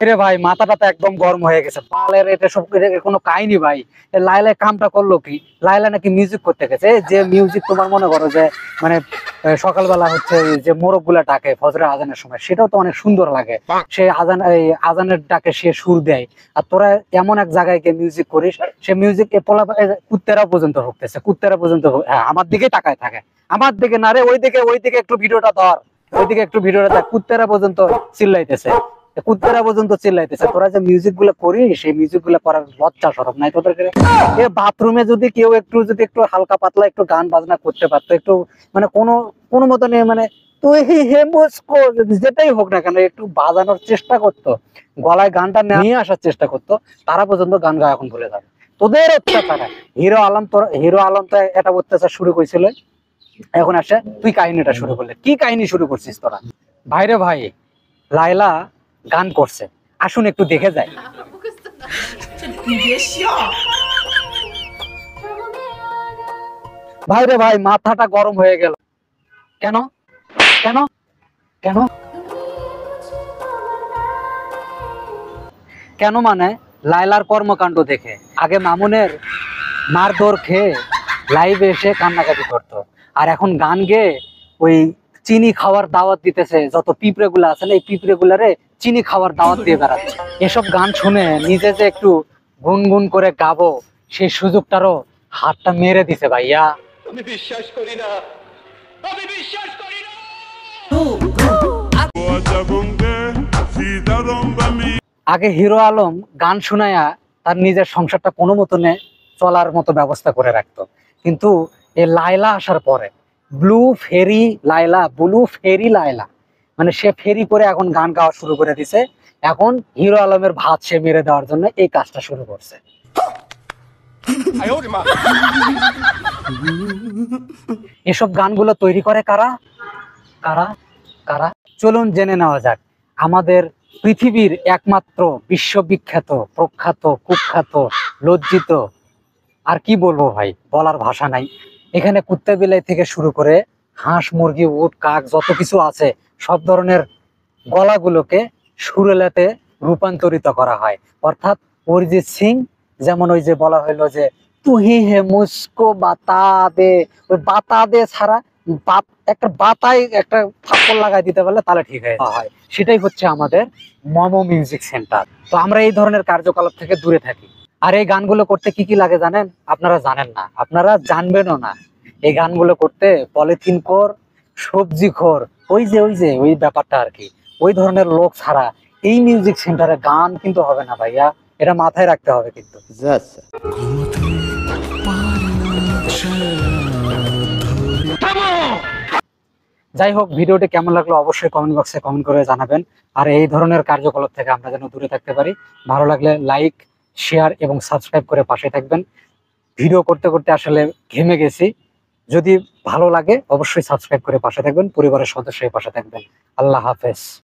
রে ভাই মাথাটা তো একদম গরম হয়ে গেছে। পালের এটা সব কোনো কাহিনী ভাই। লাইলা কামটা করলো কি? লাইলা নাকি মিউজিক করতে গেছে। যে মিউজিক তোমার মনে করো যে মানে সকালবেলা হচ্ছে যে মোরগ গুলা ডাকে ফজরের আজানের সময়, সেটাও তো অনেক সুন্দর লাগে। সে এই আজানের ডাকে সে সুর দেয়, আর তোরা এমন এক জায়গায় গিয়ে মিউজিক করিস, সে মিউজিক কুত্তেরা পর্যন্ত ভুগতেছে, কুত্তেরা পর্যন্ত আমার দিকে তাকায় থাকে। আমার দিকে না রে, ওইদিকে একটু ভিডিওটা ধর, ওইদিকে একটু ভিডিওটা দেখ, কুত্তেরা পর্যন্ত চিল্লাইতেছে, কুত্তেরা পর্যন্ত চিল্লাইতেছে। তোরা যে মিউজিক গুলো করিস, সেই মিউজিক গুলো করার লজ্জা শরম নাই তোদের? বাথরুমে যদি কেউ একটু হালকা পাতলা একটু গান বাজনা করতে পারতো, একটু মানে কোনো মতনে মানে তুই হে মুস্কো যেটাই হোক না কেন একটু বাজানোর চেষ্টা করতো, গলায় গানটা নিয়ে আসার চেষ্টা করতো, তারা পর্যন্ত গান গাওয়া এখন ভুলে যাবে। তোদের অত্যাচার। হিরো আলম তো এটা অত্যাচার শুরু করেছিল, এখন আসে তুই কাহিনীটা শুরু করলে। কি কাহিনী শুরু করছিস তোরা? ভাইরে ভাই, লাইলা গান করছে, আসুন একটু দেখে যাই। ভাইরে ভাই, মাথাটা গরম হয়ে গেল। কেন কেন কেন কেন মানে লাইলার কর্মকাণ্ড দেখে আগে মামুনের মারধর খেয়ে লাইভে এসে কান্নাকাটি করতো, আর এখন গান গেয়ে ওই চিনি খাওয়ার দাওয়াত দিতেছে। যত পিঁপড়ে গুলা আছে না, এই পিঁপড়ে গুলারে চিনি খাওয়ার দাওয়াত দিয়ে বেড়াচ্ছে। এসব গান শুনে নিজে যে একটু গুনগুন করে গাবো, সেই সুযোগটারও হাতটা মেরে দিছে ভাইয়া। আমি বিশ্বাস করি না, আমি বিশ্বাস করি না। আগে হিরো আলম গান শুনায়া তার নিজের সংসারটা কোনো মতনে চলার মতো ব্যবস্থা করে রাখতো, কিন্তু এই লাইলা আসার পরে ব্লু ফেরি লাইলা মানে সে ফেরি করে এখন গান গাওয়া শুরু করে দিছে। এখন হিরো আলমের ভাত সে মেরে দেওয়ার জন্য এই কাজটা শুরু করছে। এসব গানগুলো তৈরি করে কারা কারা কারা চলুন জেনে নেওয়া যাক। আমাদের পৃথিবীর একমাত্র বিশ্ববিখ্যাত, প্রখ্যাত, কুখ্যাত, লজ্জিত, আর কি বলবো ভাই, বলার ভাষা নাই। এখানে কুত্তা বিলাই থেকে শুরু করে হাঁস, মুরগি, উট, কাক যত কিছু আছে, সব ধরনের গলাগুলোকে সুরেলাতে রূপান্তরিত করা হয়। অর্থাৎ অরিজিৎ সিং যেমন ওই যে বলা হইলো যে তুহি হে মুসকো বাতা দে, ওই বাতা দে ছাড়া একটা বাতায় একটা থাপ্পড় লাগাই দিতে পারলে তাহলে ঠিক হয়ে হয়। সেটাই হচ্ছে আমাদের মমো মিউজিক সেন্টার। তো আমরা এই ধরনের কার্যকলাপ থেকে দূরে থাকি। আর এই গানগুলো করতে কি কি লাগে জানেন? আপনারা জানেন না, আপনারা জানবেনও না। এই গানগুলো করতে পলিথিন খোর, সবজি খোর, ওই ব্যাপারটা আর কি, ওই ধরনের লোক ছাড়া এই মিউজিক সেন্টারে গান কিন্তু হবে না ভাইয়া, এটা মাথায় রাখতে হবে কিন্তু। যাই হোক, ভিডিওটি কেমন লাগলো অবশ্যই কমেন্ট বক্সে কমেন্ট করে জানাবেন। আর এই ধরনের কার্যকলাপ থেকে আমরা যেন দূরে থাকতে পারি। ভালো লাগলে লাইক, শেয়ার এবং সাবস্ক্রাইব করে পাশে থাকবেন। ভিডিও করতে করতে আসলে ঘেমে গেছি। যদি ভালো লাগে অবশ্যই সাবস্ক্রাইব করে পাশে থাকবেন, পরিবারের সদস্যের পাশে থাকবেন। আল্লাহ হাফেজ।